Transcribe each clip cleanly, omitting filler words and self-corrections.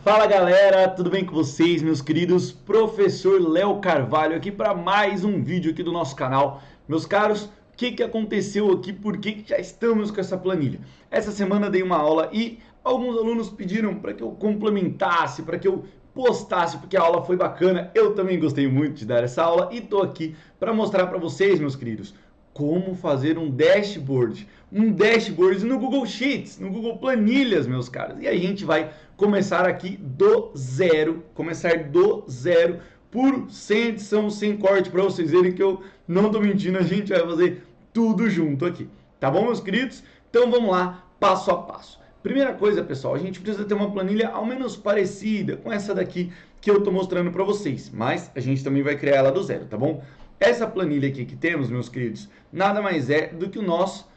Fala galera, tudo bem com vocês, meus queridos? Professor Léo Carvalho aqui para mais um vídeo aqui do nosso canal. Meus caros, o que aconteceu aqui? Por que já estamos com essa planilha? Essa semana dei uma aula e alguns alunos pediram para que eu complementasse, para que eu postasse, porque a aula foi bacana. Eu também gostei muito de dar essa aula e estou aqui para mostrar para vocês, meus queridos, como fazer um dashboard no Google Sheets, no Google Planilhas, meus caros. E a gente vai começar aqui do zero, puro, sem edição, sem corte, para vocês verem que eu não tô mentindo, a gente vai fazer tudo junto aqui. Tá bom, meus queridos? Então vamos lá, passo a passo. Primeira coisa, pessoal, a gente precisa ter uma planilha ao menos parecida com essa daqui que eu tô mostrando para vocês, mas a gente também vai criar ela do zero, tá bom? Essa planilha aqui que temos, meus queridos, nada mais é do que o nosso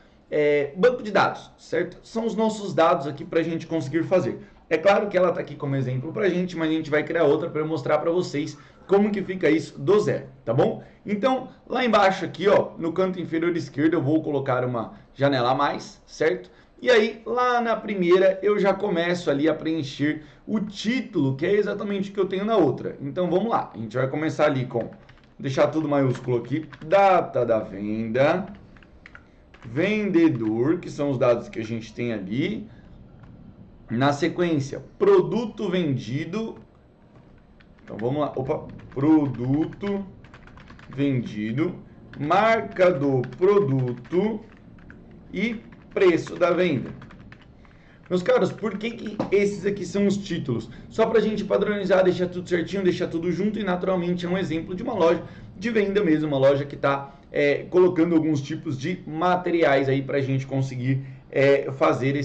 banco de dados, certo? São os nossos dados aqui para a gente conseguir fazer. É claro que ela está aqui como exemplo para a gente, mas a gente vai criar outra para mostrar para vocês como que fica isso do zero, tá bom? Então, lá embaixo aqui, ó, no canto inferior esquerdo, eu vou colocar uma janela a mais, certo? E aí, lá na primeira, eu já começo ali a preencher o título, que é exatamente o que eu tenho na outra. Então, vamos lá. A gente vai começar ali com, deixar tudo maiúsculo aqui, data da venda, vendedor, que são os dados que a gente tem ali. Na sequência, produto vendido. Então vamos lá. Opa, produto vendido, marca do produto e preço da venda. Meus caros, por que esses aqui são os títulos? Só para a gente padronizar, deixar tudo certinho, deixar tudo junto e naturalmente é um exemplo de uma loja de venda mesmo, uma loja que está colocando alguns tipos de materiais aí para a gente conseguir fazer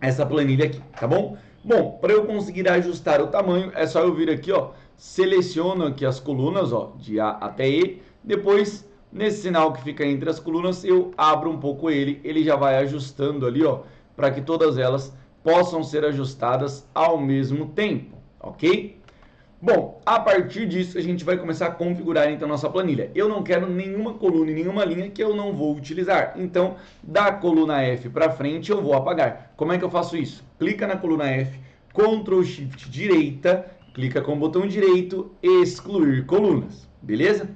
essa planilha aqui, tá bom? Bom, para eu conseguir ajustar o tamanho, é só eu vir aqui, ó, seleciono aqui as colunas, ó, de A até E, depois, nesse sinal que fica entre as colunas, eu abro um pouco ele já vai ajustando ali, ó, para que todas elas possam ser ajustadas ao mesmo tempo, ok? Bom, a partir disso a gente vai começar a configurar então nossa planilha. Eu não quero nenhuma coluna e nenhuma linha que eu não vou utilizar. Então, da coluna F para frente eu vou apagar. Como é que eu faço isso? Clica na coluna F, Ctrl Shift direita, clica com o botão direito, excluir colunas, beleza?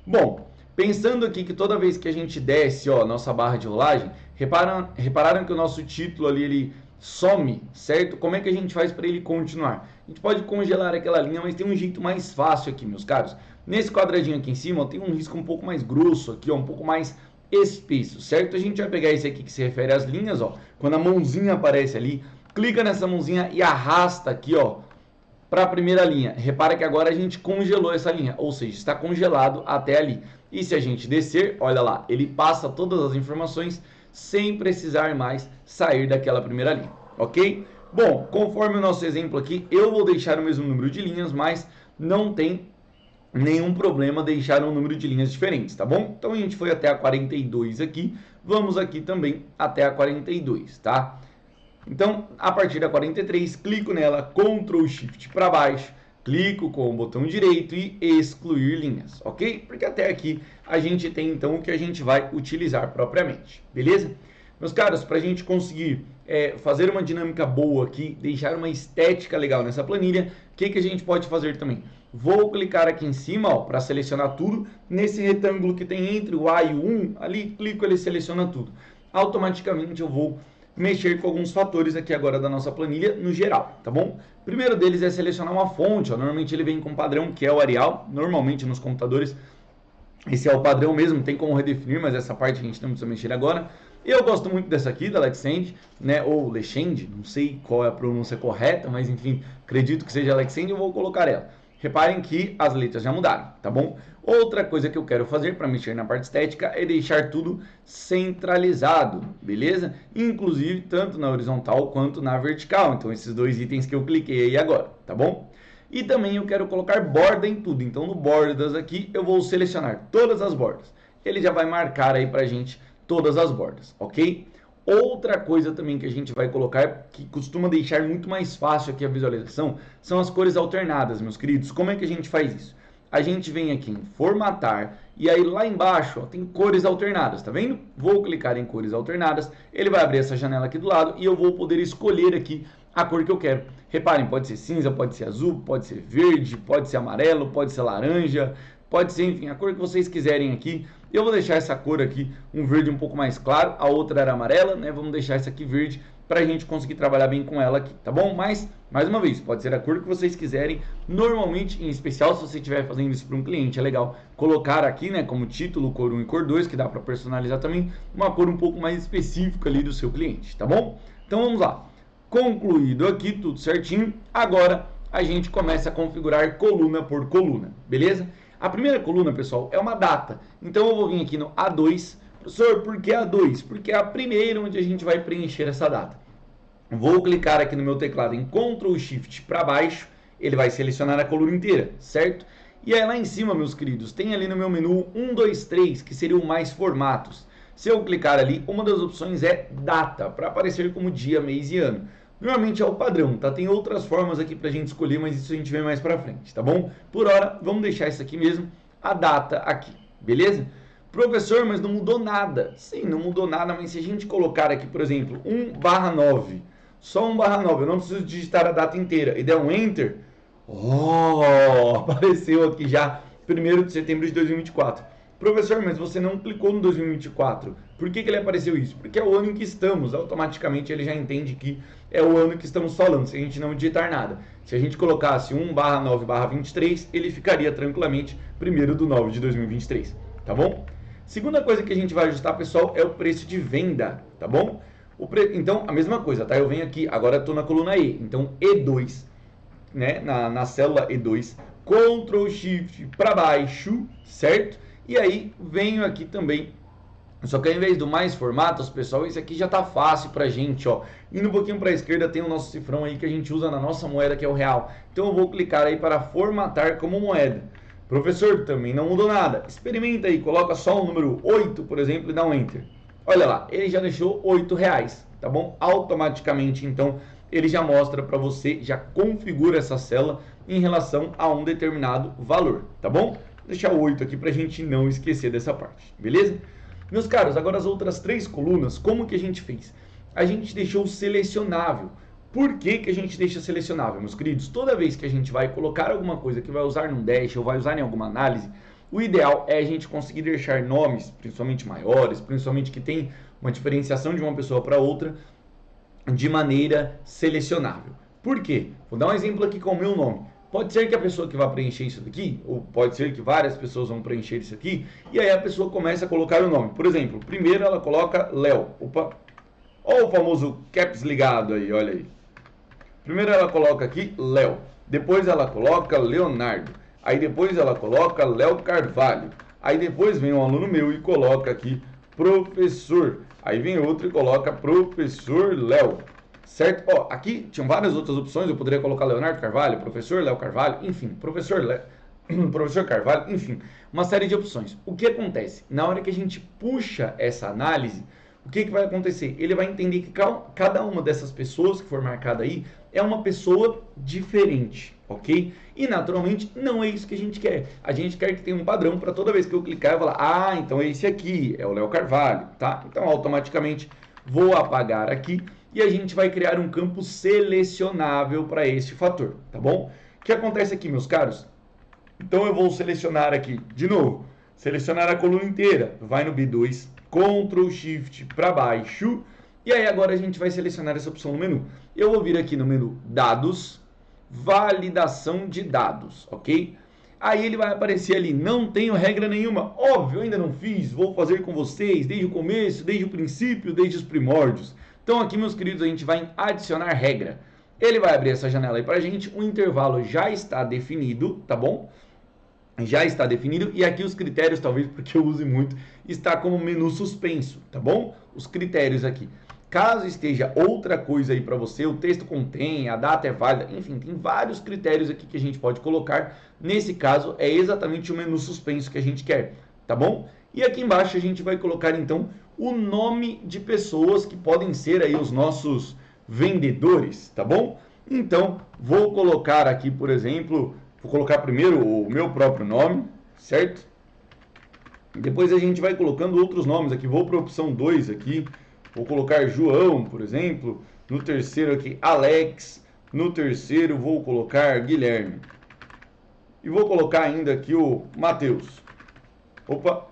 Bom, pensando aqui que toda vez que a gente desce, ó, nossa barra de rolagem, repararam que o nosso título ali, ele some, certo? Como é que a gente faz para ele continuar? A gente pode congelar aquela linha, mas tem um jeito mais fácil aqui, meus caros. Nesse quadradinho aqui em cima, ó, tem um risco um pouco mais grosso aqui, ó, um pouco mais espesso, certo? A gente vai pegar esse aqui que se refere às linhas, ó. Quando a mãozinha aparece ali, clica nessa mãozinha e arrasta aqui, ó, para a primeira linha. Repara que agora a gente congelou essa linha, ou seja, está congelado até ali. E se a gente descer, olha lá, ele passa todas as informações sem precisar mais sair daquela primeira linha, ok? Bom, conforme o nosso exemplo aqui, eu vou deixar o mesmo número de linhas, mas não tem nenhum problema deixar um número de linhas diferentes, tá bom? Então a gente foi até a 42 aqui, vamos aqui também até a 42, tá? Então, a partir da 43, clico nela, Ctrl Shift para baixo, clico com o botão direito e excluir linhas, ok? Porque até aqui a gente tem então o que a gente vai utilizar propriamente, beleza? Meus caros, para a gente conseguir fazer uma dinâmica boa aqui, deixar uma estética legal nessa planilha, o que a gente pode fazer também? Vou clicar aqui em cima para selecionar tudo, nesse retângulo que tem entre o A e o 1, ali clico, ele seleciona tudo. Automaticamente eu vou mexer com alguns fatores aqui agora da nossa planilha no geral, tá bom? O primeiro deles é selecionar uma fonte, ó. Normalmente ele vem com um padrão que é o Arial, normalmente nos computadores esse é o padrão mesmo, tem como redefinir, mas essa parte a gente não precisa mexer agora. Eu gosto muito dessa aqui, da Lexend, né, ou Legend, não sei qual é a pronúncia correta, mas enfim, acredito que seja Lexend, eu vou colocar ela. Reparem que as letras já mudaram, tá bom? Outra coisa que eu quero fazer para mexer na parte estética é deixar tudo centralizado, beleza? Inclusive tanto na horizontal quanto na vertical, então esses dois itens que eu cliquei aí agora, tá bom? E também eu quero colocar borda em tudo, então no bordas aqui eu vou selecionar todas as bordas. Ele já vai marcar aí pra gente todas as bordas, ok? Outra coisa também que a gente vai colocar, que costuma deixar muito mais fácil aqui a visualização, são as cores alternadas, meus queridos. Como é que a gente faz isso? A gente vem aqui em formatar e aí lá embaixo ó, tem cores alternadas, tá vendo? Vou clicar em cores alternadas, ele vai abrir essa janela aqui do lado e eu vou poder escolher aqui a cor que eu quero. Reparem, pode ser cinza, pode ser azul, pode ser verde, pode ser amarelo, pode ser laranja, pode ser, enfim, a cor que vocês quiserem aqui. Eu vou deixar essa cor aqui, um verde um pouco mais claro, a outra era amarela, né? Vamos deixar essa aqui verde para a gente conseguir trabalhar bem com ela aqui, tá bom? Mas, mais uma vez, pode ser a cor que vocês quiserem. Normalmente, em especial, se você estiver fazendo isso para um cliente, é legal colocar aqui, né, como título, cor 1 e cor 2, que dá para personalizar também, uma cor um pouco mais específica ali do seu cliente, tá bom? Então, vamos lá. Concluído aqui, tudo certinho. Agora, a gente começa a configurar coluna por coluna, beleza? A primeira coluna, pessoal, é uma data. Então, eu vou vir aqui no A2. Professor, por que A2? Porque é a primeira onde a gente vai preencher essa data. Vou clicar aqui no meu teclado em Ctrl Shift para baixo, ele vai selecionar a coluna inteira, certo? E aí lá em cima, meus queridos, tem ali no meu menu 1, 2, 3, que seriam mais formatos. Se eu clicar ali, uma das opções é data, para aparecer como dia, mês e ano. Normalmente é o padrão, tá? Tem outras formas aqui pra gente escolher, mas isso a gente vê mais pra frente, tá bom? Por hora, vamos deixar isso aqui mesmo, a data aqui, beleza? Professor, mas não mudou nada. Sim, não mudou nada, mas se a gente colocar aqui, por exemplo, 1/9, só 1/9, eu não preciso digitar a data inteira, e der um Enter, apareceu aqui já 1º de setembro de 2024. Professor, mas você não clicou no 2024. Por que ele apareceu isso? Porque é o ano em que estamos. Automaticamente ele já entende que é o ano que estamos falando, se a gente não digitar nada. Se a gente colocasse 1/9/23, ele ficaria tranquilamente 1º de 9 de 2023. Tá bom? Segunda coisa que a gente vai ajustar, pessoal, é o preço de venda. Tá bom? Então, a mesma coisa, tá? Eu venho aqui, agora estou na coluna E. Então, E2, né? Na célula E2, Ctrl Shift para baixo, certo? E aí venho aqui também, só que ao invés do mais formatos, pessoal, esse aqui já tá fácil pra gente, ó. Indo um pouquinho para a esquerda tem o nosso cifrão aí que a gente usa na nossa moeda, que é o real. Então eu vou clicar aí para formatar como moeda. Professor, também não mudou nada. Experimenta aí, coloca só o número 8, por exemplo, e dá um Enter. Olha lá, ele já deixou R$8, tá bom? Automaticamente, então, ele já mostra para você, já configura essa célula em relação a um determinado valor, tá bom? Vou deixar o 8 aqui para a gente não esquecer dessa parte, beleza? Meus caros, agora as outras 3 colunas, como que a gente fez? A gente deixou selecionável. Por que que a gente deixa selecionável, meus queridos? Toda vez que a gente vai colocar alguma coisa que vai usar num dash ou vai usar em alguma análise, o ideal é a gente conseguir deixar nomes, principalmente maiores, principalmente que tem uma diferenciação de uma pessoa para outra, de maneira selecionável. Por quê? Vou dar um exemplo aqui com o meu nome. Pode ser que a pessoa que vai preencher isso daqui, ou pode ser que várias pessoas vão preencher isso aqui, e aí a pessoa começa a colocar o nome. Por exemplo, primeiro ela coloca Léo. Opa, olha o famoso caps ligado aí, olha aí. Primeiro ela coloca aqui Léo, depois ela coloca Leonardo, aí depois ela coloca Léo Carvalho, aí depois vem um aluno meu e coloca aqui professor, aí vem outro e coloca professor Léo. Certo? Ó, aqui tinham várias outras opções, eu poderia colocar Leonardo Carvalho, professor Léo Carvalho, enfim, professor Carvalho, enfim, uma série de opções. O que acontece? Na hora que a gente puxa essa análise, o que vai acontecer? Ele vai entender que cada uma dessas pessoas que for marcada aí é uma pessoa diferente, ok? E naturalmente não é isso que a gente quer. A gente quer que tenha um padrão para toda vez que eu clicar eu falar, ah, então esse aqui é o Léo Carvalho, tá? Então automaticamente vou apagar aqui e a gente vai criar um campo selecionável para este fator, tá bom? O que acontece aqui, meus caros? Então eu vou selecionar aqui, de novo, selecionar a coluna inteira, vai no B2, Ctrl Shift para baixo, e aí agora a gente vai selecionar essa opção no menu. Eu vou vir aqui no menu Dados, Validação de Dados, ok? Aí ele vai aparecer ali, não tenho regra nenhuma, óbvio, ainda não fiz, vou fazer com vocês desde o começo, desde o princípio, desde os primórdios. Então aqui, meus queridos, a gente vai adicionar regra. Ele vai abrir essa janela aí pra gente, o intervalo já está definido, tá bom? Já está definido, e aqui os critérios, talvez porque eu use muito, está como menu suspenso, tá bom? Os critérios aqui. Caso esteja outra coisa aí para você, o texto contém, a data é válida, enfim, tem vários critérios aqui que a gente pode colocar. Nesse caso, é exatamente o menu suspenso que a gente quer, tá bom? E aqui embaixo a gente vai colocar, então, o nome de pessoas que podem ser aí os nossos vendedores, tá bom? Então, vou colocar aqui, por exemplo, vou colocar primeiro o meu próprio nome, certo? Depois a gente vai colocando outros nomes aqui, vou para a opção 2 aqui. Vou colocar João, por exemplo. No terceiro aqui, Alex. No terceiro, vou colocar Guilherme. E vou colocar ainda aqui o Matheus. Opa!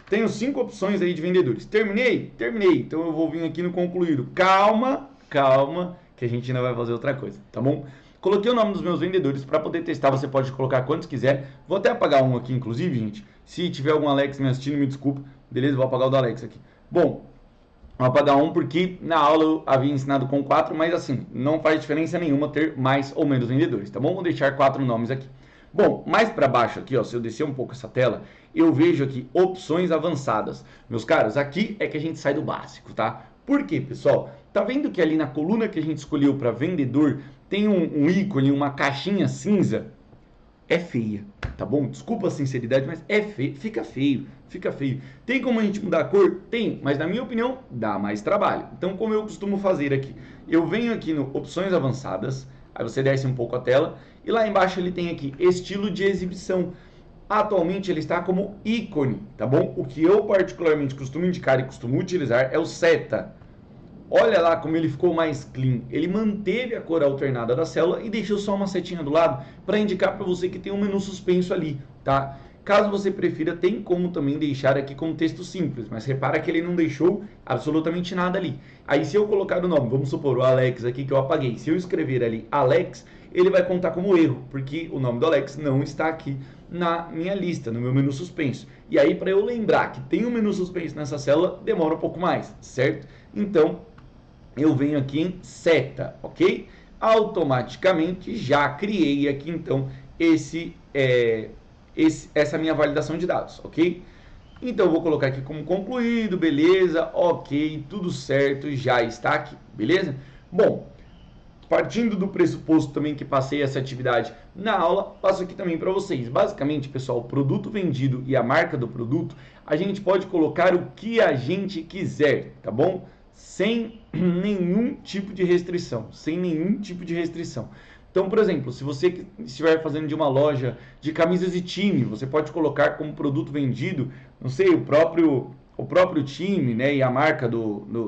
Tenho 5 opções aí de vendedores. Terminei? Terminei. Então eu vou vir aqui no concluído. Calma, calma, que a gente ainda vai fazer outra coisa, tá bom? Coloquei o nome dos meus vendedores para poder testar. Você pode colocar quantos quiser. Vou até apagar um aqui, inclusive, gente. Se tiver algum Alex me assistindo, me desculpa. Beleza? Vou apagar o do Alex aqui. Bom, vou apagar um porque na aula eu havia ensinado com 4, mas assim, não faz diferença nenhuma ter mais ou menos vendedores, tá bom? Vou deixar 4 nomes aqui. Bom, mais para baixo aqui, ó, se eu descer um pouco essa tela, eu vejo aqui opções avançadas. Meus caros, aqui é que a gente sai do básico, tá? Por quê, pessoal? Tá vendo que ali na coluna que a gente escolheu para vendedor tem um ícone, uma caixinha cinza? É feia, tá bom? Desculpa a sinceridade, mas é feio, fica feio, fica feio. Tem como a gente mudar a cor? Tem, mas na minha opinião, dá mais trabalho. Então, como eu costumo fazer aqui, eu venho aqui no opções avançadas, aí você desce um pouco a tela, e lá embaixo ele tem aqui estilo de exibição. Atualmente ele está como ícone, tá bom? O que eu particularmente costumo indicar e costumo utilizar é o seta. Olha lá como ele ficou mais clean. Ele manteve a cor alternada da célula e deixou só uma setinha do lado para indicar para você que tem um menu suspenso ali, tá? Caso você prefira, tem como também deixar aqui com texto simples, mas repara que ele não deixou absolutamente nada ali. Aí se eu colocar o nome, vamos supor o Alex aqui que eu apaguei, se eu escrever ali Alex, ele vai contar como erro, porque o nome do Alex não está aqui na minha lista, no meu menu suspenso. E aí para eu lembrar que tem um menu suspenso nessa célula, demora um pouco mais, certo? Então, eu venho aqui em seta, ok? Automaticamente já criei aqui então essa minha validação de dados, ok? Então eu vou colocar aqui como concluído, beleza, ok, tudo certo, já está aqui, beleza? Bom, partindo do pressuposto também que passei essa atividade na aula, passo aqui também para vocês. Basicamente, pessoal, o produto vendido e a marca do produto, a gente pode colocar o que a gente quiser, tá bom? Sem nenhum tipo de restrição, sem nenhum tipo de restrição. Então, por exemplo, se você estiver fazendo de uma loja de camisas de time, você pode colocar como produto vendido, não sei, o próprio time, né, e a marca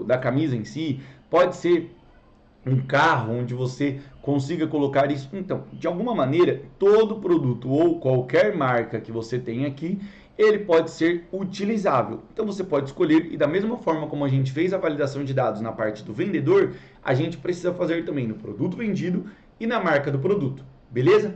da camisa em si. Pode ser um carro onde você consiga colocar isso. Então, de alguma maneira, todo produto ou qualquer marca que você tem aqui, ele pode ser utilizável. Então você pode escolher, e da mesma forma como a gente fez a validação de dados na parte do vendedor, a gente precisa fazer também no produto vendido e na marca do produto, beleza?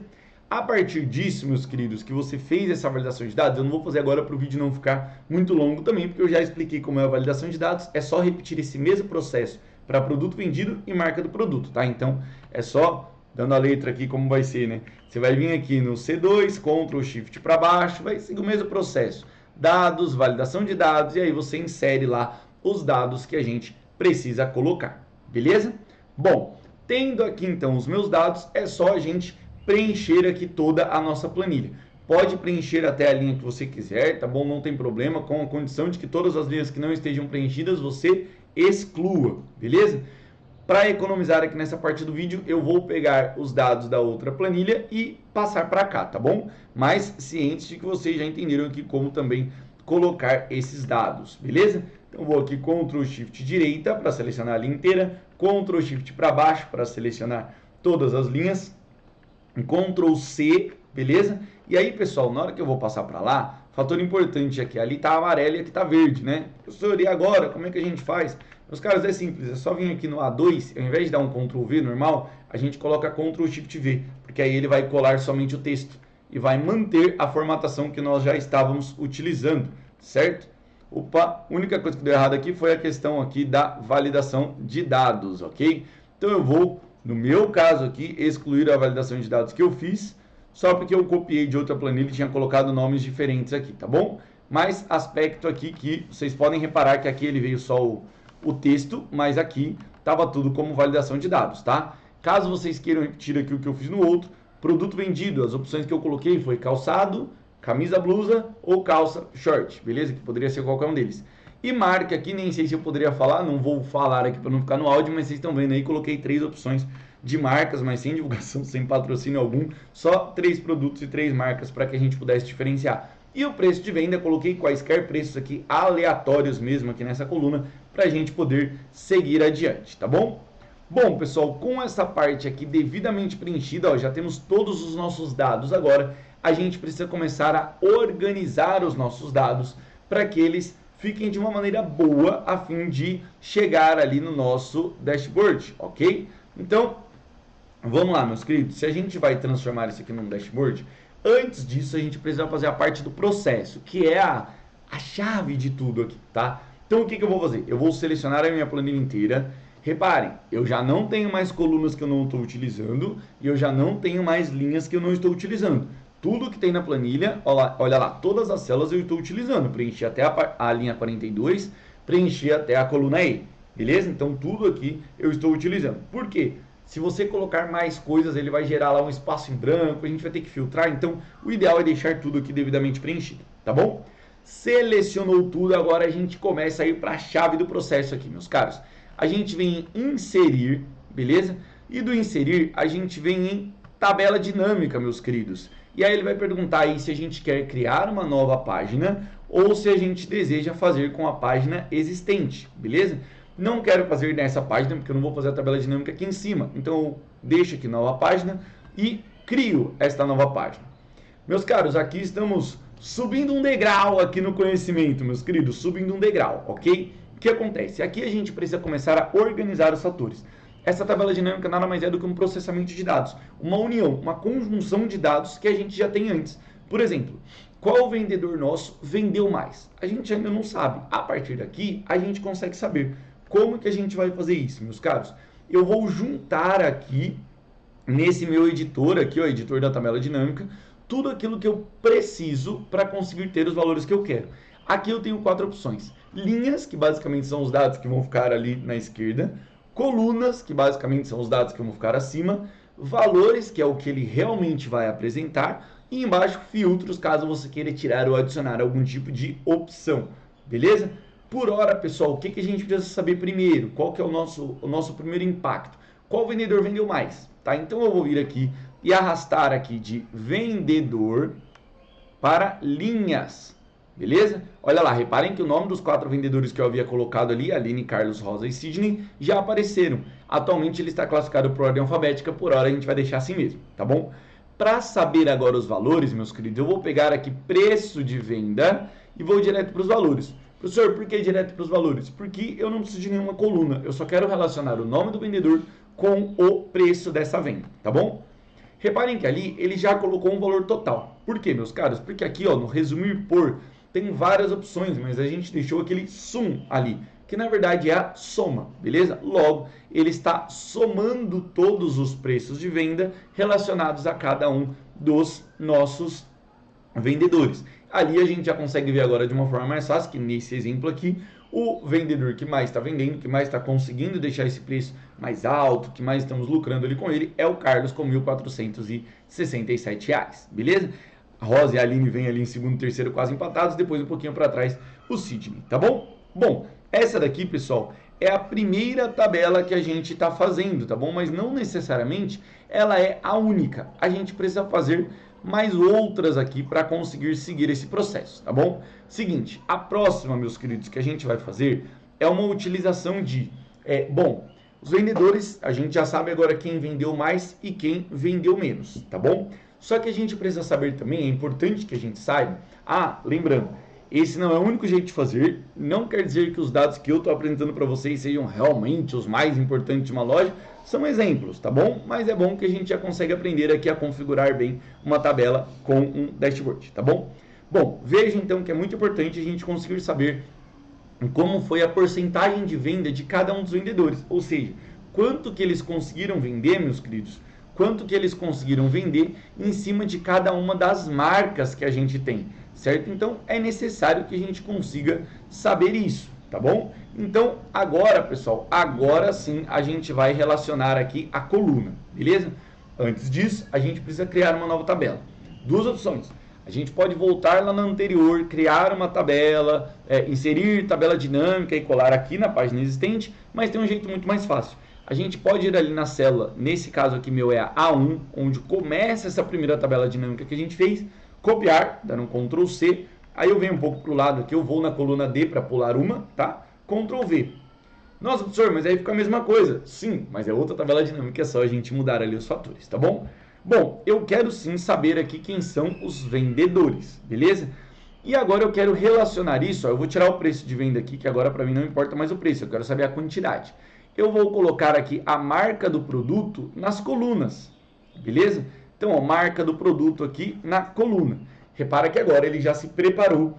A partir disso, meus queridos, que você fez essa validação de dados, eu não vou fazer agora para o vídeo não ficar muito longo também, porque eu já expliquei como é a validação de dados, é só repetir esse mesmo processo para produto vendido e marca do produto, tá? Então, é só dando a letra aqui como vai ser, né? Você vai vir aqui no C2, Ctrl Shift para baixo, vai seguir o mesmo processo. Dados, validação de dados, e aí você insere lá os dados que a gente precisa colocar, beleza? Bom, tendo aqui então os meus dados, é só a gente preencher aqui toda a nossa planilha. Pode preencher até a linha que você quiser, tá bom? Não tem problema, com a condição de que todas as linhas que não estejam preenchidas você exclua, beleza? Para economizar aqui nessa parte do vídeo, eu vou pegar os dados da outra planilha e passar para cá, tá bom? Mas cientes de que vocês já entenderam aqui como também colocar esses dados, beleza? Então vou aqui Ctrl Shift direita para selecionar a linha inteira, Ctrl Shift para baixo para selecionar todas as linhas, Ctrl C, beleza? E aí, pessoal, na hora que eu vou passar para lá, fator importante aqui, ali tá amarelo e aqui tá verde, né? Professor, e agora? Como é que a gente faz? Meus caras, é simples, é só vir aqui no A2, ao invés de dar um Ctrl V normal, a gente coloca Ctrl Shift V, porque aí ele vai colar somente o texto e vai manter a formatação que nós já estávamos utilizando, certo? Opa, a única coisa que deu errado aqui foi a questão aqui da validação de dados, ok? Então eu vou, no meu caso aqui, excluir a validação de dados que eu fiz, só porque eu copiei de outra planilha e tinha colocado nomes diferentes aqui, tá bom? Mas aspecto aqui que vocês podem reparar que aqui ele veio só o texto, mas aqui estava tudo como validação de dados, tá? Caso vocês queiram repetir aqui o que eu fiz no outro, produto vendido, as opções que eu coloquei foi calçado, camisa, blusa ou calça, short, beleza? Que poderia ser qualquer um deles. E marca aqui, nem sei se eu poderia falar, não vou falar aqui para não ficar no áudio, mas vocês estão vendo aí, coloquei 3 opções de marcas, mas sem divulgação, sem patrocínio algum, só 3 produtos e 3 marcas para que a gente pudesse diferenciar. E o preço de venda, coloquei quaisquer preços aqui aleatórios mesmo aqui nessa coluna, para a gente poder seguir adiante, tá bom? Bom, pessoal, com essa parte aqui devidamente preenchida, ó, já temos todos os nossos dados. Agora, a gente precisa começar a organizar os nossos dados para que eles fiquem de uma maneira boa, a fim de chegar ali no nosso dashboard, ok? Então, vamos lá, meus queridos. Se a gente vai transformar isso aqui num dashboard, antes disso a gente precisa fazer a parte do processo, que é a chave de tudo aqui, tá? Então, o que eu vou fazer? Eu vou selecionar a minha planilha inteira. Reparem, eu já não tenho mais colunas que eu não estou utilizando e eu já não tenho mais linhas que eu não estou utilizando. Tudo que tem na planilha, olha lá, todas as células eu estou utilizando. Preenchi até a linha 42, preenchi até a coluna E, beleza? Então tudo aqui eu estou utilizando. Por quê? Se você colocar mais coisas, ele vai gerar lá um espaço em branco, a gente vai ter que filtrar. Então o ideal é deixar tudo aqui devidamente preenchido, tá bom? Selecionou tudo, agora a gente começa a ir para a chave do processo aqui, meus caros. A gente vem em inserir, beleza? E do inserir, a gente vem em tabela dinâmica, meus queridos. E aí ele vai perguntar aí se a gente quer criar uma nova página ou se a gente deseja fazer com a página existente, beleza? Não quero fazer nessa página, porque eu não vou fazer a tabela dinâmica aqui em cima. Então eu deixo aqui nova página e crio esta nova página. Meus caros, aqui estamos subindo um degrau aqui no conhecimento, meus queridos, subindo um degrau, ok? O que acontece? Aqui a gente precisa começar a organizar os fatores. Essa tabela dinâmica nada mais é do que um processamento de dados, uma união, uma conjunção de dados que a gente já tem antes. Por exemplo, qual vendedor nosso vendeu mais? A gente ainda não sabe. A partir daqui, a gente consegue saber. Como que a gente vai fazer isso, meus caros? Eu vou juntar aqui, nesse meu editor aqui, o editor da tabela dinâmica, tudo aquilo que eu preciso para conseguir ter os valores que eu quero. Aqui eu tenho 4 opções. Linhas, que basicamente são os dados que vão ficar ali na esquerda. Colunas, que basicamente são os dados que vão ficar acima. Valores, que é o que ele realmente vai apresentar. E embaixo, filtros, caso você queira tirar ou adicionar algum tipo de opção. Beleza? Por hora, pessoal, o que a gente precisa saber primeiro? Qual que é o nosso primeiro impacto? Qual vendedor vendeu mais? Tá? Então eu vou vir aqui e arrastar aqui de vendedor para linhas. Beleza? Olha lá, reparem que o nome dos 4 vendedores que eu havia colocado ali, Aline, Carlos, Rosa e Sidney, já apareceram. Atualmente ele está classificado por ordem alfabética, por hora a gente vai deixar assim mesmo, tá bom? Para saber agora os valores, meus queridos, eu vou pegar aqui preço de venda e vou direto para os valores. Professor, por que direto para os valores? Porque eu não preciso de nenhuma coluna, eu só quero relacionar o nome do vendedor com o preço dessa venda, tá bom? Reparem que ali ele já colocou um valor total. Por quê, meus caros? Porque aqui, ó, no resumir por, tem várias opções, mas a gente deixou aquele sum ali, que na verdade é a soma, beleza? Logo, ele está somando todos os preços de venda relacionados a cada um dos nossos vendedores. Ali a gente já consegue ver agora de uma forma mais fácil, que nesse exemplo aqui, o vendedor que mais está vendendo, que mais está conseguindo deixar esse preço mais alto, que mais estamos lucrando ali com ele, é o Carlos com R$ 1.467, beleza? A Rosa e a Aline vêm ali em segundo e terceiro quase empatados, depois um pouquinho para trás o Sidney, tá bom? Bom, essa daqui, pessoal, é a primeira tabela que a gente está fazendo, tá bom? Mas não necessariamente ela é a única. A gente precisa fazer mais outras aqui para conseguir seguir esse processo, tá bom? Seguinte, a próxima, meus queridos, que a gente vai fazer é uma utilização de... os vendedores, a gente já sabe agora quem vendeu mais e quem vendeu menos, tá bom? Só que a gente precisa saber também, é importante que a gente saiba... lembrando, esse não é o único jeito de fazer, não quer dizer que os dados que eu estou apresentando para vocês sejam realmente os mais importantes de uma loja, são exemplos, tá bom? Mas é bom que a gente já consegue aprender aqui a configurar bem uma tabela com um dashboard, tá bom? Bom, veja então que é muito importante a gente conseguir saber como foi a porcentagem de venda de cada um dos vendedores, ou seja, quanto que eles conseguiram vender, meus queridos, quanto que eles conseguiram vender em cima de cada uma das marcas que a gente tem, certo? Então, é necessário que a gente consiga saber isso, tá bom? Então, agora, pessoal, agora sim a gente vai relacionar aqui a coluna, beleza? Antes disso, a gente precisa criar uma nova tabela. 2 opções. A gente pode voltar lá na anterior, criar uma tabela, inserir tabela dinâmica e colar aqui na página existente, mas tem um jeito muito mais fácil. A gente pode ir ali na célula, nesse caso aqui meu é a A1, onde começa essa primeira tabela dinâmica que a gente fez, copiar, dar um Ctrl+C, Aí eu venho um pouco para o lado aqui, eu vou na coluna D para pular uma, tá? Ctrl V. Nossa, professor, mas aí fica a mesma coisa. Sim, mas é outra tabela dinâmica, é só a gente mudar ali os fatores, tá bom? Bom, eu quero sim saber aqui quem são os vendedores, beleza? E agora eu quero relacionar isso, ó, eu vou tirar o preço de venda aqui, que agora para mim não importa mais o preço, eu quero saber a quantidade. Eu vou colocar aqui a marca do produto nas colunas, beleza? Então, ó, marca do produto aqui na coluna. Repara que agora ele já se preparou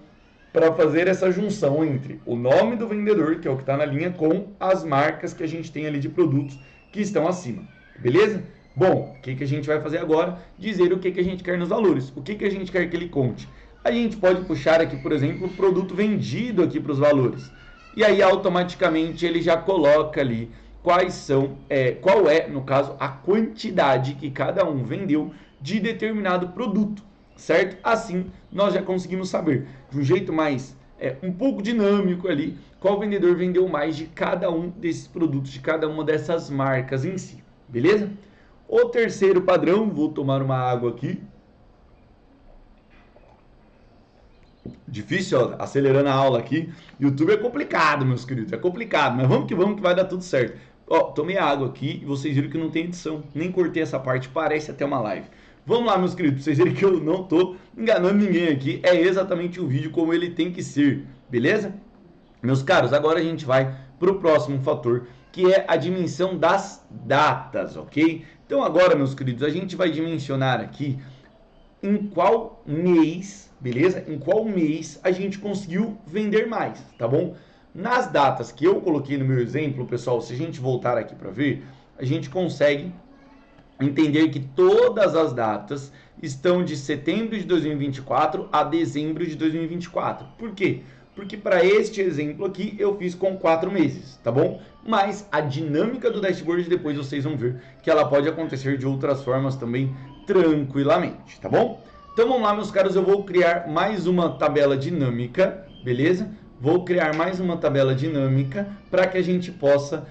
para fazer essa junção entre o nome do vendedor, que é o que está na linha, com as marcas que a gente tem ali de produtos que estão acima, beleza? Bom, o que a gente vai fazer agora? Dizer o que a gente quer nos valores. O que a gente quer que ele conte? A gente pode puxar aqui, por exemplo, o produto vendido aqui para os valores. E aí, automaticamente, ele já coloca ali quais são, qual é, no caso, a quantidade que cada um vendeu de determinado produto, certo? Assim, nós já conseguimos saber, de um jeito mais, um pouco dinâmico ali, qual vendedor vendeu mais de cada um desses produtos, de cada uma dessas marcas em si, beleza? O terceiro padrão, vou tomar uma água aqui. Difícil, ó, acelerando a aula aqui. YouTube é complicado, meus queridos, é complicado, mas vamos que vai dar tudo certo. Ó, tomei água aqui e vocês viram que não tem edição, nem cortei essa parte, parece até uma live. Vamos lá, meus queridos, pra vocês verem que eu não tô enganando ninguém aqui, é exatamente o vídeo como ele tem que ser, beleza? Meus caros, agora a gente vai pro próximo fator, que é a dimensão das datas, ok? Então agora, meus queridos, a gente vai dimensionar aqui em qual mês, beleza? Em qual mês a gente conseguiu vender mais, tá bom? Nas datas que eu coloquei no meu exemplo, pessoal, se a gente voltar aqui para ver, a gente consegue entender que todas as datas estão de setembro de 2024 a dezembro de 2024. Por quê? Porque para este exemplo aqui eu fiz com 4 meses, tá bom? Mas a dinâmica do dashboard depois vocês vão ver que ela pode acontecer de outras formas também tranquilamente, tá bom? Então vamos lá, meus caros, eu vou criar mais uma tabela dinâmica, beleza? Vou criar mais uma tabela dinâmica para que a gente possa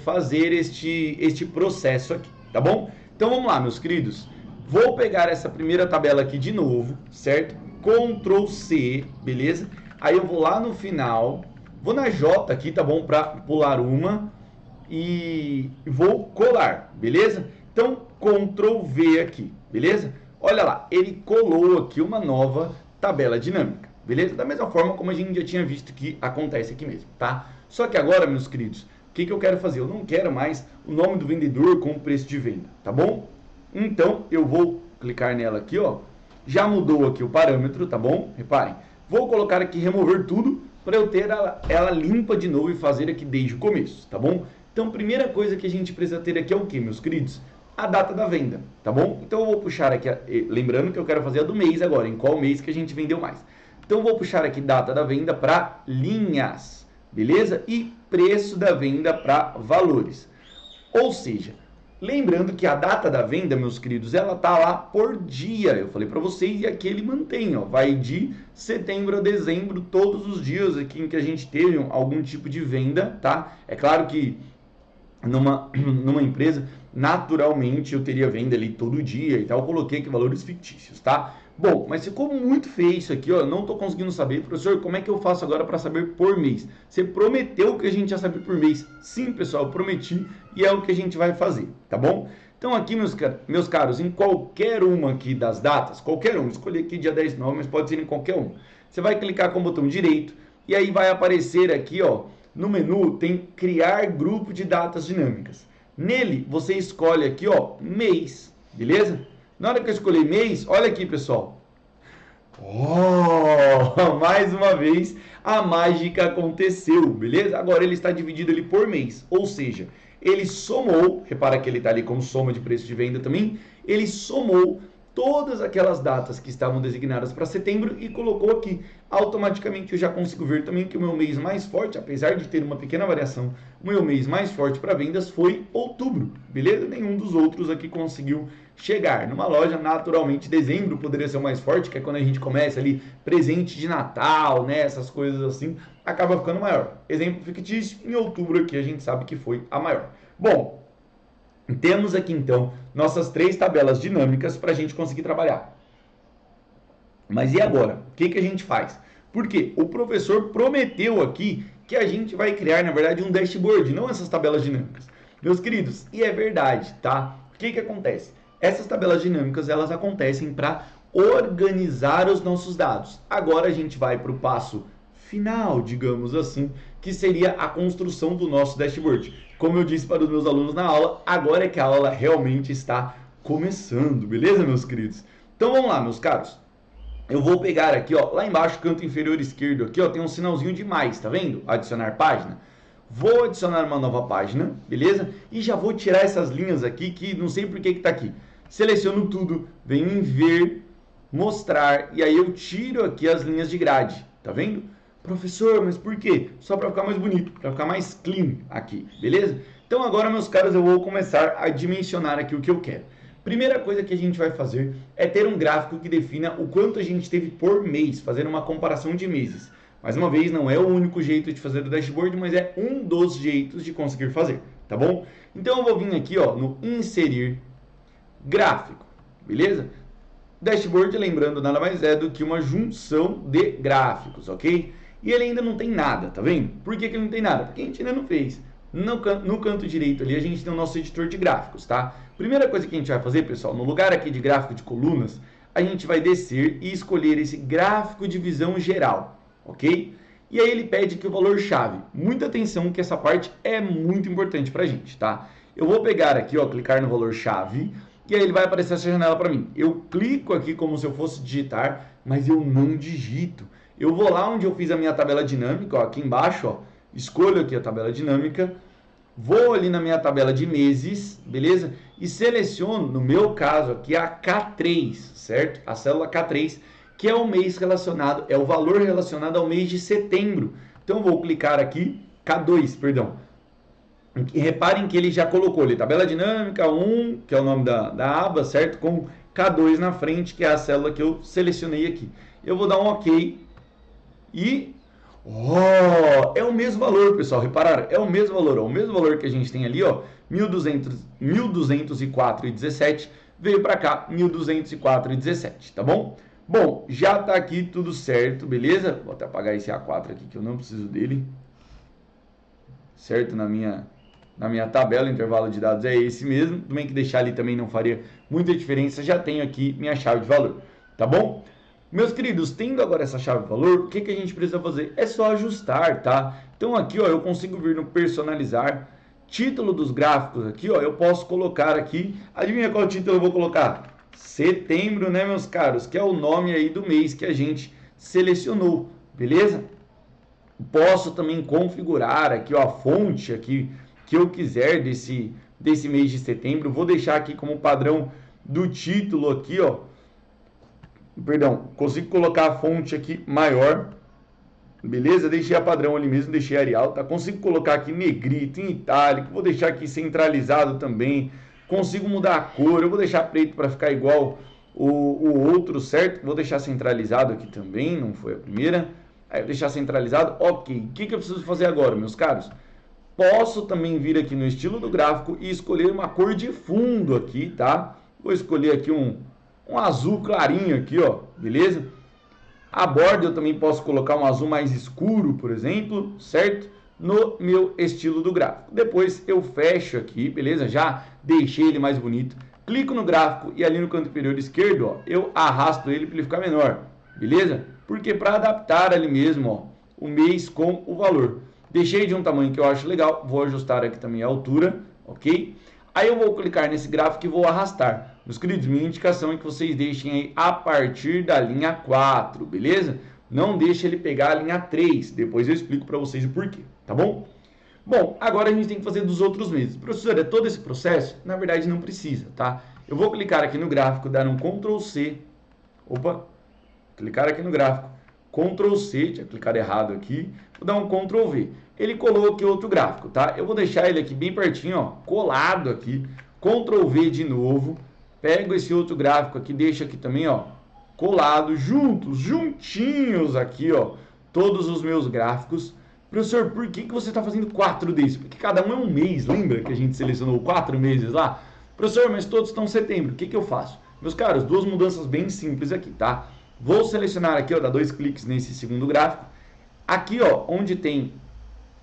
fazer este processo aqui, tá bom? Então vamos lá, meus queridos. Vou pegar essa primeira tabela aqui de novo, certo? Ctrl C, beleza? Aí eu vou lá no final, vou na J aqui, tá bom? Para pular uma e vou colar, beleza? Então, Ctrl V aqui, beleza? Olha lá, ele colou aqui uma nova tabela dinâmica, beleza? Da mesma forma como a gente já tinha visto que acontece aqui mesmo, tá? Só que agora, meus queridos, o que eu quero fazer? Eu não quero mais o nome do vendedor com o preço de venda, tá bom? Então, eu vou clicar nela aqui, ó. Já mudou aqui o parâmetro, tá bom? Reparem. Vou colocar aqui remover tudo para eu ter ela limpa de novo e fazer aqui desde o começo, tá bom? Então, primeira coisa que a gente precisa ter aqui é o que, meus queridos? A data da venda, tá bom? Então, eu vou puxar aqui, lembrando que eu quero fazer a do mês agora, em qual mês que a gente vendeu mais. Então, eu vou puxar aqui data da venda para linhas, beleza? E preço da venda para valores. Ou seja, lembrando que a data da venda, meus queridos, ela tá lá por dia. Eu falei para vocês e aqui ele mantém, ó, vai de setembro a dezembro, todos os dias aqui em que a gente teve algum tipo de venda, tá? É claro que numa empresa, naturalmente eu teria venda ali todo dia e tal, eu coloquei aqui valores fictícios, tá? Bom, mas ficou muito feio isso aqui, ó, não tô conseguindo saber. Professor, como é que eu faço agora para saber por mês? Você prometeu que a gente ia saber por mês. Sim, pessoal, eu prometi e é o que a gente vai fazer, tá bom? Então aqui, meus caros, em qualquer uma aqui das datas, qualquer uma, escolhi aqui dia 10 de novembro, mas pode ser em qualquer uma. Você vai clicar com o botão direito e aí vai aparecer aqui, ó, no menu tem criar grupo de datas dinâmicas. Nele, você escolhe aqui, ó, mês, beleza? Na hora que eu escolher mês, olha aqui, pessoal. Oh, mais uma vez a mágica aconteceu, beleza? Agora ele está dividido ali por mês, ou seja, ele somou, repara que ele está ali como soma de preço de venda também, ele somou todas aquelas datas que estavam designadas para setembro e colocou aqui. Automaticamente eu já consigo ver também que o meu mês mais forte, apesar de ter uma pequena variação, o meu mês mais forte para vendas foi outubro, beleza? Nenhum dos outros aqui conseguiu chegar. Numa loja, naturalmente, dezembro poderia ser o mais forte, que é quando a gente começa ali, presente de Natal, né? Essas coisas assim, acaba ficando maior. Exemplo fictício, em outubro aqui a gente sabe que foi a maior. Bom, temos aqui então nossas 3 tabelas dinâmicas para a gente conseguir trabalhar. Mas e agora? O que a gente faz? Por quê? O professor prometeu aqui que a gente vai criar, na verdade, um dashboard, não essas tabelas dinâmicas. Meus queridos, e é verdade, tá? O que acontece? Essas tabelas dinâmicas, elas acontecem para organizar os nossos dados. Agora a gente vai para o passo final, digamos assim, que seria a construção do nosso dashboard. Como eu disse para os meus alunos na aula, agora é que a aula realmente está começando, beleza, meus queridos? Então vamos lá, meus caros. Eu vou pegar aqui, ó, lá embaixo, canto inferior esquerdo, aqui, ó, tem um sinalzinho de mais, tá vendo? Adicionar página. Vou adicionar uma nova página, beleza? E já vou tirar essas linhas aqui, que não sei por que tá aqui. Seleciono tudo, venho em ver, mostrar, e aí eu tiro aqui as linhas de grade, tá vendo? Professor, mas por quê? Só para ficar mais bonito, para ficar mais clean aqui, beleza? Então agora, meus caros, eu vou começar a dimensionar aqui o que eu quero. Primeira coisa que a gente vai fazer é ter um gráfico que defina o quanto a gente teve por mês, fazendo uma comparação de meses. Mais uma vez, não é o único jeito de fazer o dashboard, mas é um dos jeitos de conseguir fazer, tá bom? Então eu vou vir aqui, ó, no inserir gráfico, beleza? Dashboard, lembrando, nada mais é do que uma junção de gráficos, ok? E ele ainda não tem nada, tá vendo? Por que ele não tem nada? Porque a gente ainda não fez. No canto direito ali, a gente tem o nosso editor de gráficos, tá? Primeira coisa que a gente vai fazer, pessoal, no lugar aqui de gráfico de colunas, a gente vai descer e escolher esse gráfico de visão geral, ok? E aí ele pede que o valor-chave. Muita atenção que essa parte é muito importante pra gente, tá? Eu vou pegar aqui, ó, clicar no valor-chave, e aí ele vai aparecer essa janela para mim. Eu clico aqui como se eu fosse digitar, mas eu não digito. Eu vou lá onde eu fiz a minha tabela dinâmica, ó, aqui embaixo, ó, escolho aqui a tabela dinâmica, vou ali na minha tabela de meses, beleza? E seleciono, no meu caso aqui, a K3, certo? A célula K3, que é o mês relacionado, é o valor relacionado ao mês de setembro. Então, eu vou clicar aqui, K2, perdão. E reparem que ele já colocou ali, tabela dinâmica 1, que é o nome da aba, certo? Com K2 na frente, que é a célula que eu selecionei aqui. Eu vou dar um OK e... Oh, é o mesmo valor, pessoal, repararam? É o mesmo valor que a gente tem ali, ó, 1.204,17, veio para cá, 1.204,17, tá bom? Bom, já tá aqui tudo certo, beleza? Vou até apagar esse A4 aqui, que eu não preciso dele. Certo? Na minha tabela, o intervalo de dados é esse mesmo. Tudo bem que deixar ali também não faria muita diferença, já tenho aqui minha chave de valor, tá bom? Meus queridos, tendo agora essa chave de valor, o que a gente precisa fazer? É só ajustar, tá? Então aqui, ó, eu consigo vir no personalizar, título dos gráficos aqui, ó, eu posso colocar aqui, adivinha qual título eu vou colocar? Setembro, né, meus caros? Que é o nome aí do mês que a gente selecionou, beleza? Posso também configurar aqui, ó, a fonte aqui que eu quiser desse mês de setembro. Vou deixar aqui como padrão do título aqui, ó. Perdão, consigo colocar a fonte aqui maior, beleza? Deixei a padrão ali mesmo, deixei Arial, tá? Consigo colocar aqui negrito, em itálico, vou deixar aqui centralizado também, consigo mudar a cor, eu vou deixar preto para ficar igual o outro, certo? Vou deixar centralizado aqui também, não foi a primeira, aí eu vou deixar centralizado, ok. O que eu preciso fazer agora, meus caros? Posso também vir aqui no estilo do gráfico e escolher uma cor de fundo aqui, tá? Vou escolher aqui um azul clarinho aqui, ó, beleza? A borda eu também posso colocar um azul mais escuro, por exemplo, certo? No meu estilo do gráfico. Depois eu fecho aqui, beleza? Já deixei ele mais bonito. Clico no gráfico e ali no canto inferior esquerdo, ó, eu arrasto ele para ele ficar menor, beleza? Porque para adaptar ali mesmo, ó, o mês com o valor. Deixei de um tamanho que eu acho legal, vou ajustar aqui também a altura, ok? Aí eu vou clicar nesse gráfico e vou arrastar. Meus queridos, minha indicação é que vocês deixem aí a partir da linha 4, beleza? Não deixe ele pegar a linha 3, depois eu explico para vocês o porquê, tá bom? Bom, agora a gente tem que fazer dos outros meses. Professor, é todo esse processo? Na verdade não precisa, tá? Eu vou clicar aqui no gráfico, dar um Ctrl C, clicar aqui no gráfico, Ctrl C, tinha clicado errado aqui, vou dar um Ctrl V. Ele colou aqui outro gráfico, tá? Eu vou deixar ele aqui bem pertinho, ó, colado aqui, Ctrl V de novo, pego esse outro gráfico aqui, deixo aqui também, ó, colado, juntinhos aqui, ó, todos os meus gráficos. Professor, por que você está fazendo 4 desses? Porque cada um é um mês, lembra que a gente selecionou 4 meses lá? Professor, mas todos estão em setembro, o que eu faço? Meus caros, duas mudanças bem simples aqui, tá? Vou selecionar aqui, ó, dar 2 cliques nesse segundo gráfico. Aqui, ó, onde tem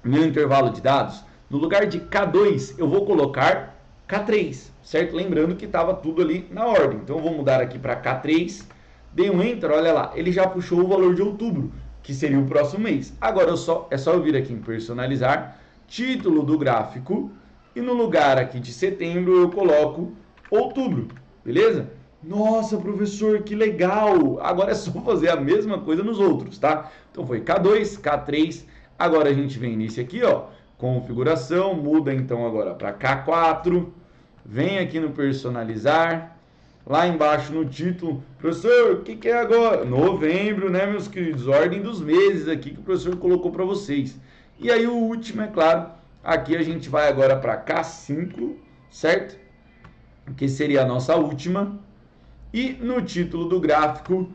meu intervalo de dados, no lugar de K2, eu vou colocar K3, certo? Lembrando que estava tudo ali na ordem. Então, eu vou mudar aqui para K3, dei um Enter, olha lá, ele já puxou o valor de outubro, que seria o próximo mês. Agora, é só eu vir aqui em personalizar, título do gráfico, e no lugar aqui de setembro, eu coloco outubro, beleza? Nossa, professor, que legal! Agora é só fazer a mesma coisa nos outros, tá? Então, foi K2, K3, agora a gente vem nesse aqui, ó, configuração, muda então agora para K4, vem aqui no personalizar, lá embaixo no título, professor, o que é agora? Novembro, né, meus queridos? Ordem dos meses aqui que o professor colocou para vocês. E aí o último, é claro, aqui a gente vai agora para K5, certo? Que seria a nossa última. E no título do gráfico,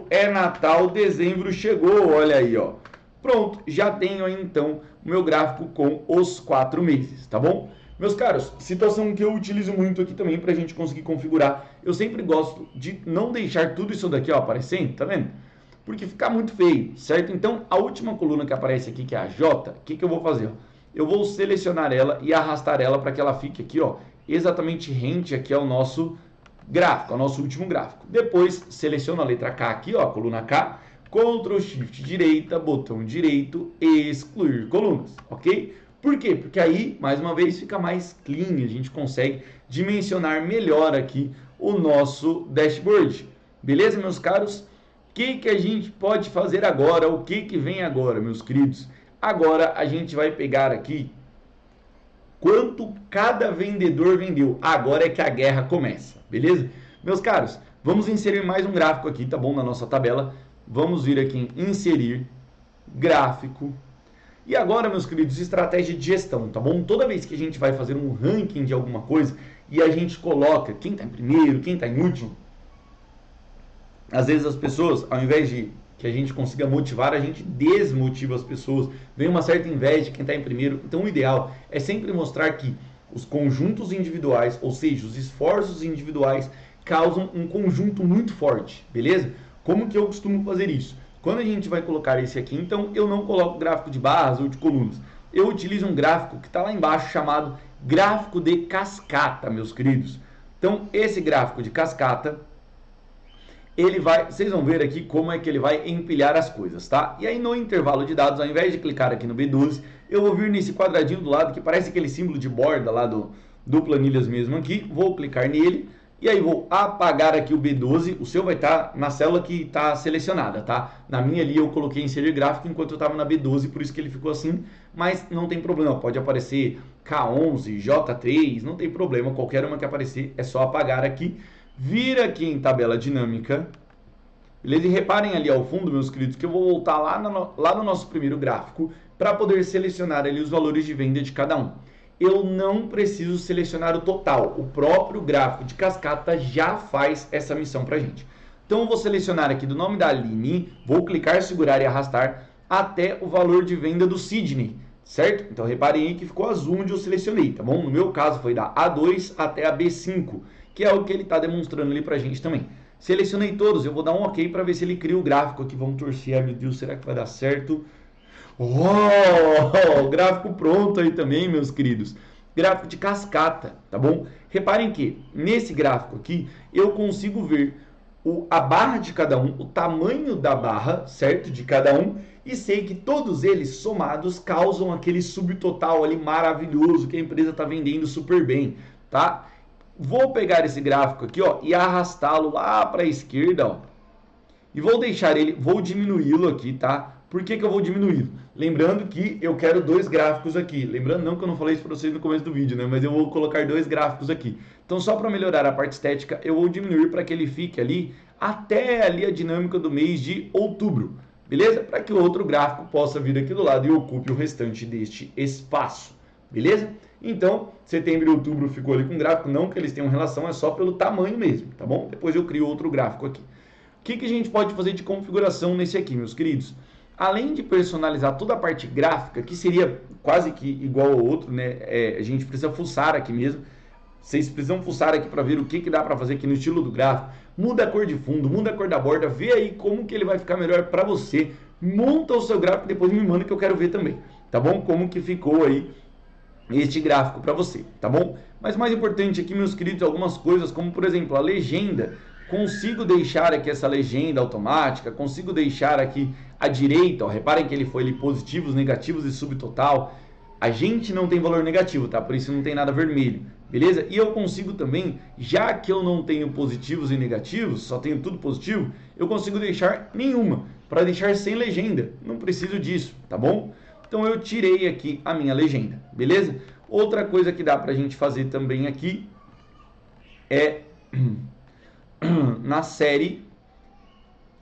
é Natal, dezembro chegou, olha aí, ó. Pronto, já tenho aí então o meu gráfico com os 4 meses, tá bom? Meus caros, situação que eu utilizo muito aqui também para a gente conseguir configurar. Eu sempre gosto de não deixar tudo isso daqui, ó, aparecendo, tá vendo? Porque fica muito feio, certo? Então, a última coluna que aparece aqui, que é a J, o que eu vou fazer? Eu vou selecionar ela e arrastar ela para que ela fique aqui, ó, exatamente rente aqui ao nosso gráfico, ao nosso último gráfico. Depois, seleciono a letra K aqui, ó, a coluna K, Ctrl Shift direita, botão direito, excluir colunas, ok? Por quê? Porque aí, mais uma vez, fica mais clean, a gente consegue dimensionar melhor aqui o nosso dashboard. Beleza, meus caros? O que a gente pode fazer agora? O que vem agora, meus queridos? Agora a gente vai pegar aqui quanto cada vendedor vendeu. Agora é que a guerra começa, beleza? Meus caros, vamos inserir mais um gráfico aqui, tá bom? Na nossa tabela. Vamos vir aqui em inserir, gráfico. E agora, meus queridos, estratégia de gestão, tá bom? Toda vez que a gente vai fazer um ranking de alguma coisa e a gente coloca quem está em primeiro, quem está em último, às vezes as pessoas, ao invés de que a gente consiga motivar, a gente desmotiva as pessoas. Vem uma certa inveja de quem está em primeiro. Então, o ideal é sempre mostrar que os conjuntos individuais, ou seja, os esforços individuais, causam um conjunto muito forte, beleza? Como que eu costumo fazer isso? Quando a gente vai colocar esse aqui, então, eu não coloco gráfico de barras ou de colunas. Eu utilizo um gráfico que está lá embaixo chamado gráfico de cascata, meus queridos. Então, esse gráfico de cascata, ele vai, vocês vão ver aqui como é que ele vai empilhar as coisas, tá? E aí no intervalo de dados, ao invés de clicar aqui no B12, eu vou vir nesse quadradinho do lado, que parece aquele símbolo de borda lá do planilhas mesmo aqui, vou clicar nele, e aí vou apagar aqui o B12, o seu vai estar na célula que está selecionada, tá? Na minha ali eu coloquei inserir gráfico enquanto eu estava na B12, por isso que ele ficou assim, mas não tem problema, pode aparecer K11, J3, não tem problema, qualquer uma que aparecer é só apagar aqui. Vira aqui em tabela dinâmica, beleza? E reparem ali ao fundo, meus queridos, que eu vou voltar lá no nosso primeiro gráfico para poder selecionar ali os valores de venda de cada um. Eu não preciso selecionar o total, o próprio gráfico de cascata já faz essa missão para a gente. Então eu vou selecionar aqui do nome da Aline, vou clicar, segurar e arrastar até o valor de venda do Sidney, certo? Então reparem aí que ficou azul onde eu selecionei, tá bom? No meu caso foi da A2 até a B5. Que é o que ele está demonstrando ali para a gente também. Selecionei todos, eu vou dar um OK para ver se ele cria o gráfico aqui. Vamos torcer, ai meu Deus, será que vai dar certo? Oh, gráfico pronto aí também, meus queridos. Gráfico de cascata, tá bom? Reparem que nesse gráfico aqui eu consigo ver a barra de cada um, o tamanho da barra, certo? De cada um, e sei que todos eles somados causam aquele subtotal ali maravilhoso que a empresa está vendendo super bem, tá? Vou pegar esse gráfico aqui, ó, e arrastá-lo lá para a esquerda, ó. E vou deixar ele, vou diminuí-lo aqui, tá? Por que eu vou diminuí-lo? Lembrando que eu quero 2 gráficos aqui. Lembrando não que eu não falei isso para vocês no começo do vídeo, né? Mas eu vou colocar 2 gráficos aqui. Então, só para melhorar a parte estética, eu vou diminuir para que ele fique ali até ali a dinâmica do mês de outubro. Beleza? Para que o outro gráfico possa vir aqui do lado e ocupe o restante deste espaço. Beleza? Então, setembro e outubro ficou ali com gráfico, não que eles tenham relação, é só pelo tamanho mesmo, tá bom? Depois eu crio outro gráfico aqui. O que a gente pode fazer de configuração nesse aqui, meus queridos? Além de personalizar toda a parte gráfica, que seria quase que igual ao outro, né? A gente precisa fuçar aqui mesmo. Vocês precisam fuçar aqui para ver o que dá para fazer aqui no estilo do gráfico. Muda a cor de fundo, muda a cor da borda, vê aí como que ele vai ficar melhor para você. Monta o seu gráfico e depois me manda que eu quero ver também, tá bom? Como que ficou aí este gráfico para você, tá bom? Mas mais importante aqui, meus queridos, algumas coisas, como por exemplo, a legenda. Consigo deixar aqui essa legenda automática, consigo deixar aqui à direita, ó, reparem que ele foi ali positivos, negativos e subtotal. A gente não tem valor negativo, tá? Por isso não tem nada vermelho, beleza? E eu consigo também, já que eu não tenho positivos e negativos, só tenho tudo positivo, eu consigo deixar nenhuma, para deixar sem legenda. Não preciso disso, tá bom? Então eu tirei aqui a minha legenda, beleza? Outra coisa que dá pra gente fazer também aqui é na série,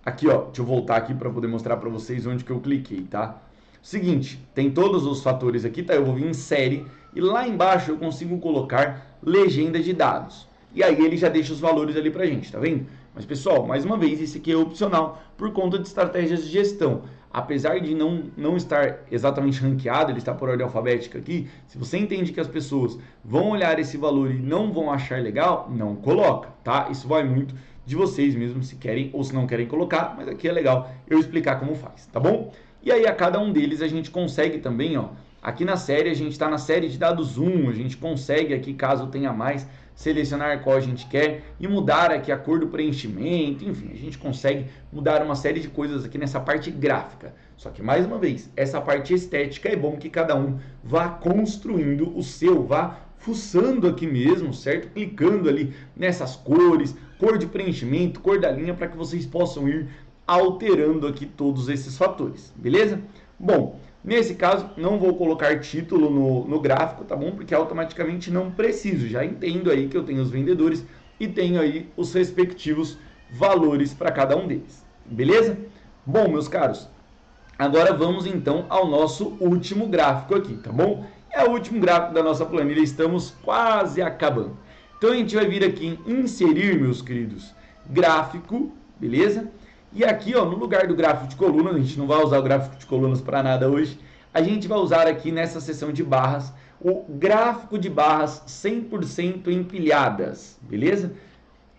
aqui ó, deixa eu voltar aqui para poder mostrar para vocês onde que eu cliquei, tá? Seguinte, tem todos os fatores aqui, tá? Eu vou vir em série e lá embaixo eu consigo colocar legenda de dados. E aí ele já deixa os valores ali pra gente, tá vendo? Mas pessoal, mais uma vez, esse aqui é opcional por conta de estratégias de gestão. Apesar de não estar exatamente ranqueado, ele está por ordem alfabética aqui, se você entende que as pessoas vão olhar esse valor e não vão achar legal, não coloca, tá? Isso vai muito de vocês mesmo, se querem ou se não querem colocar, mas aqui é legal eu explicar como faz, tá bom? E aí a cada um deles a gente consegue também, ó, aqui na série a gente está na série de dados 1, a gente consegue aqui, caso tenha mais, selecionar qual a gente quer e mudar aqui a cor do preenchimento, enfim, a gente consegue mudar uma série de coisas aqui nessa parte gráfica. Só que, mais uma vez, essa parte estética é bom que cada um vá construindo o seu, vá fuçando aqui mesmo, certo? Clicando ali nessas cores, cor de preenchimento, cor da linha, para que vocês possam ir alterando aqui todos esses fatores, beleza? Bom, nesse caso, não vou colocar título no gráfico, tá bom? Porque automaticamente não preciso. Já entendo aí que eu tenho os vendedores e tenho aí os respectivos valores para cada um deles. Beleza? Bom, meus caros, agora vamos então ao nosso último gráfico aqui, tá bom? É o último gráfico da nossa planilha, estamos quase acabando. Então a gente vai vir aqui em inserir, meus queridos, gráfico, beleza? E aqui, ó, no lugar do gráfico de colunas, a gente não vai usar o gráfico de colunas para nada hoje, a gente vai usar aqui nessa seção de barras o gráfico de barras 100% empilhadas, beleza?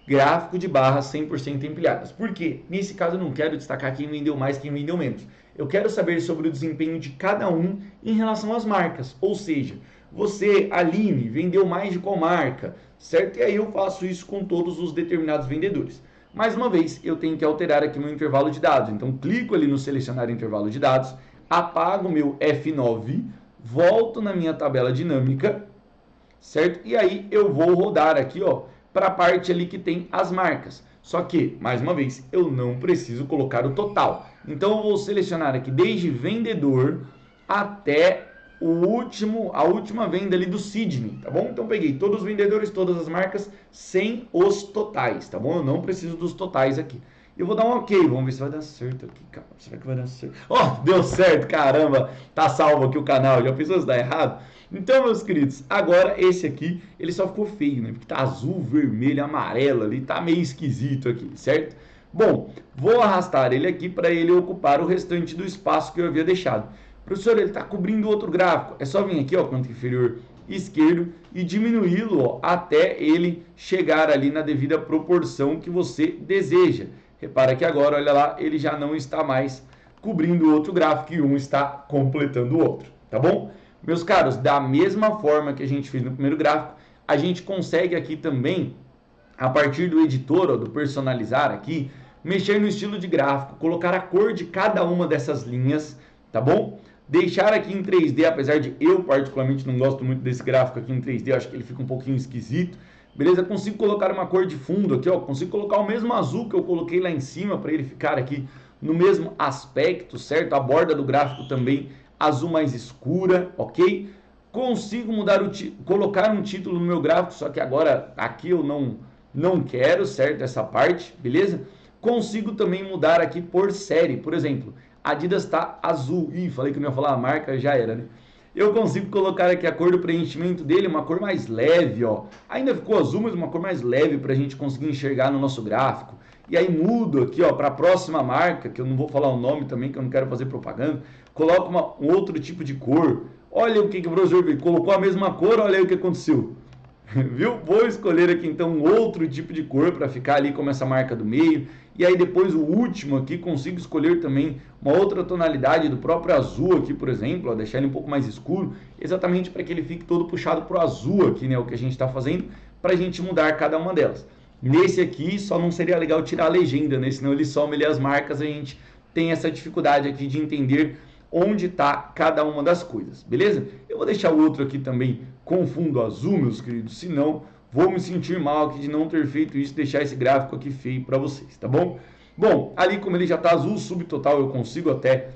Gráfico de barras 100% empilhadas. Por quê? Nesse caso eu não quero destacar quem vendeu mais, quem vendeu menos. Eu quero saber sobre o desempenho de cada um em relação às marcas. Ou seja, você, Aline, vendeu mais de qual marca, certo? E aí eu faço isso com todos os determinados vendedores. Mais uma vez, eu tenho que alterar aqui meu intervalo de dados. Então, clico ali no selecionar intervalo de dados, apago o meu F9, volto na minha tabela dinâmica, certo? E aí eu vou rodar aqui, ó, para a parte ali que tem as marcas. Só que, mais uma vez, eu não preciso colocar o total. Então, eu vou selecionar aqui desde vendedor até a última venda ali do Sidney, tá bom? Então, peguei todos os vendedores, todas as marcas, sem os totais, tá bom? Eu não preciso dos totais aqui. Eu vou dar um ok, vamos ver se vai dar certo aqui, cara. Será que vai dar certo? Ó, deu certo, caramba! Tá salvo aqui o canal, já pensou se dá errado? Então, meus queridos, agora esse aqui, ele só ficou feio, né? Porque tá azul, vermelho, amarelo ali, tá meio esquisito aqui, certo? Bom, vou arrastar ele aqui para ele ocupar o restante do espaço que eu havia deixado. Professor, ele está cobrindo outro gráfico. É só vir aqui, ó, canto inferior esquerdo e diminuí-lo, ó, até ele chegar ali na devida proporção que você deseja. Repara que agora, olha lá, ele já não está mais cobrindo o outro gráfico e um está completando o outro, tá bom? Meus caros, da mesma forma que a gente fez no primeiro gráfico, a gente consegue aqui também, a partir do editor, ó, do personalizar aqui, mexer no estilo de gráfico, colocar a cor de cada uma dessas linhas, tá bom? Deixar aqui em 3D, apesar de eu particularmente não gosto muito desse gráfico aqui em 3D, eu acho que ele fica um pouquinho esquisito, beleza? Consigo colocar uma cor de fundo aqui, ó, consigo colocar o mesmo azul que eu coloquei lá em cima para ele ficar aqui no mesmo aspecto, certo? A borda do gráfico também azul mais escura, ok? Consigo mudar colocar um título no meu gráfico, só que agora aqui eu não quero, certo? Essa parte, beleza? Consigo também mudar aqui por série, por exemplo, Adidas está azul. Ih, falei que não ia falar a marca, já era, né? Eu consigo colocar aqui a cor do preenchimento dele, uma cor mais leve, ó. Ainda ficou azul, mas uma cor mais leve para a gente conseguir enxergar no nosso gráfico. E aí mudo aqui, ó, para a próxima marca, que eu não vou falar o nome também, que eu não quero fazer propaganda. Coloco um outro tipo de cor. Olha o que o professor colocou a mesma cor, olha aí o que aconteceu. Viu? Vou escolher aqui então um outro tipo de cor para ficar ali como essa marca do meio. E aí depois o último aqui consigo escolher também uma outra tonalidade do próprio azul aqui, por exemplo, ó, deixar ele um pouco mais escuro, exatamente para que ele fique todo puxado para o azul aqui, né? O que a gente está fazendo, para a gente mudar cada uma delas. Nesse aqui só não seria legal tirar a legenda, né? Senão ele some ali as marcas, a gente tem essa dificuldade aqui de entender onde está cada uma das coisas, beleza? Eu vou deixar o outro aqui também com fundo azul, meus queridos, senão vou me sentir mal aqui de não ter feito isso, deixar esse gráfico aqui feio para vocês, tá bom? Bom, ali como ele já está azul subtotal, eu consigo até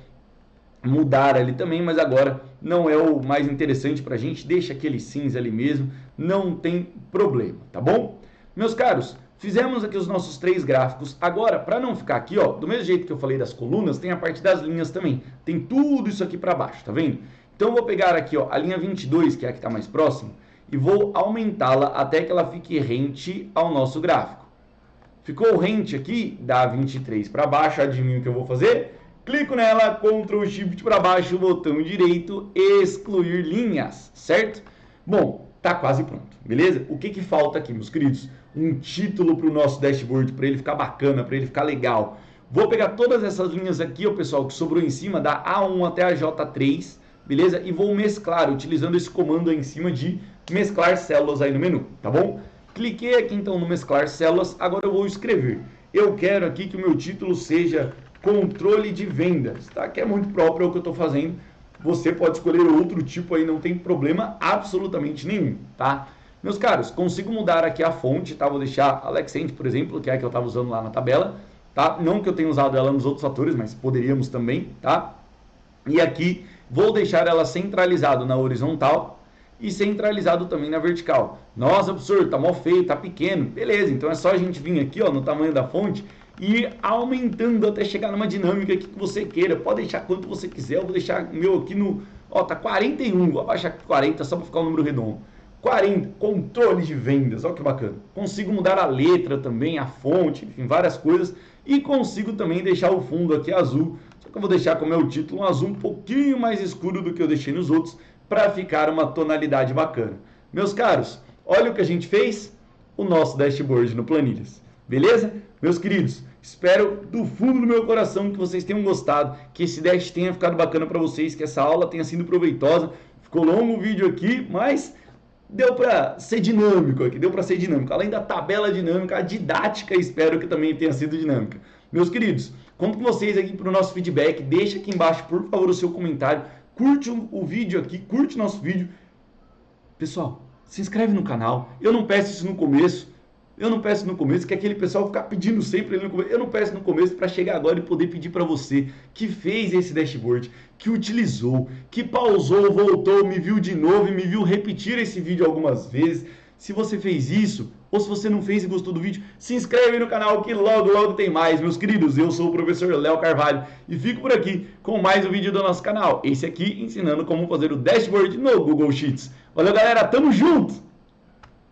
mudar ali também, mas agora não é o mais interessante para a gente, deixa aquele cinza ali mesmo, não tem problema, tá bom? Meus caros, fizemos aqui os nossos 3 gráficos. Agora, para não ficar aqui, ó, do mesmo jeito que eu falei das colunas, tem a parte das linhas também. Tem tudo isso aqui para baixo, tá vendo? Então eu vou pegar aqui, ó, a linha 22, que é a que está mais próxima, e vou aumentá-la até que ela fique rente ao nosso gráfico. Ficou rente aqui, da 23 para baixo, adivinha o que eu vou fazer? Clico nela, Ctrl Shift para baixo, botão direito, excluir linhas, certo? Bom, tá quase pronto, beleza? O que que falta aqui, meus queridos? Um título para o nosso dashboard, para ele ficar bacana, para ele ficar legal. Vou pegar todas essas linhas aqui, ó, pessoal, que sobrou em cima, da A1 até a J3, beleza? E vou mesclar, utilizando esse comando aí em cima de mesclar células aí no menu, tá bom? Cliquei aqui então no mesclar células, agora eu vou escrever. Eu quero aqui que o meu título seja controle de vendas, tá? Que é muito próprio ao que eu estou fazendo. Você pode escolher outro tipo aí, não tem problema absolutamente nenhum, tá? Meus caros, consigo mudar aqui a fonte, tá? Vou deixar Alexandre, por exemplo, que é a que eu estava usando lá na tabela, tá? Não que eu tenha usado ela nos outros fatores, mas poderíamos também, tá? E aqui vou deixar ela centralizado na horizontal e centralizado também na vertical. Nossa, professor, tá mó feio, tá pequeno. Beleza, então é só a gente vir aqui, ó, no tamanho da fonte e ir aumentando até chegar numa dinâmica que você queira. Pode deixar quanto você quiser, eu vou deixar o meu aqui no... Ó, tá 41, vou abaixar 40 só para ficar um número redondo. 40, controle de vendas, olha que bacana. Consigo mudar a letra também, a fonte, enfim, várias coisas. E consigo também deixar o fundo aqui azul. Só que eu vou deixar com o meu título um azul um pouquinho mais escuro do que eu deixei nos outros, para ficar uma tonalidade bacana. Meus caros, olha o que a gente fez, o nosso dashboard no Planilhas. Beleza? Meus queridos, espero do fundo do meu coração que vocês tenham gostado, que esse dash tenha ficado bacana para vocês, que essa aula tenha sido proveitosa. Ficou longo o vídeo aqui, mas deu para ser dinâmico aqui, deu para ser dinâmico. Além da tabela dinâmica, a didática espero que também tenha sido dinâmica. Meus queridos, conto com vocês aqui para o nosso feedback. Deixa aqui embaixo, por favor, o seu comentário. Curte o vídeo aqui, curte nosso vídeo. Pessoal, se inscreve no canal. Eu não peço isso no começo. Que aquele pessoal ficar pedindo sempre no começo. Eu não peço no começo para chegar agora e poder pedir para você que fez esse dashboard, que utilizou, que pausou, voltou, me viu de novo e me viu repetir esse vídeo algumas vezes. Se você fez isso, ou se você não fez e gostou do vídeo, se inscreve no canal que logo tem mais, meus queridos. Eu sou o professor Léo Carvalho e fico por aqui com mais um vídeo do nosso canal. Esse aqui ensinando como fazer o dashboard no Google Sheets. Valeu, galera, tamo junto!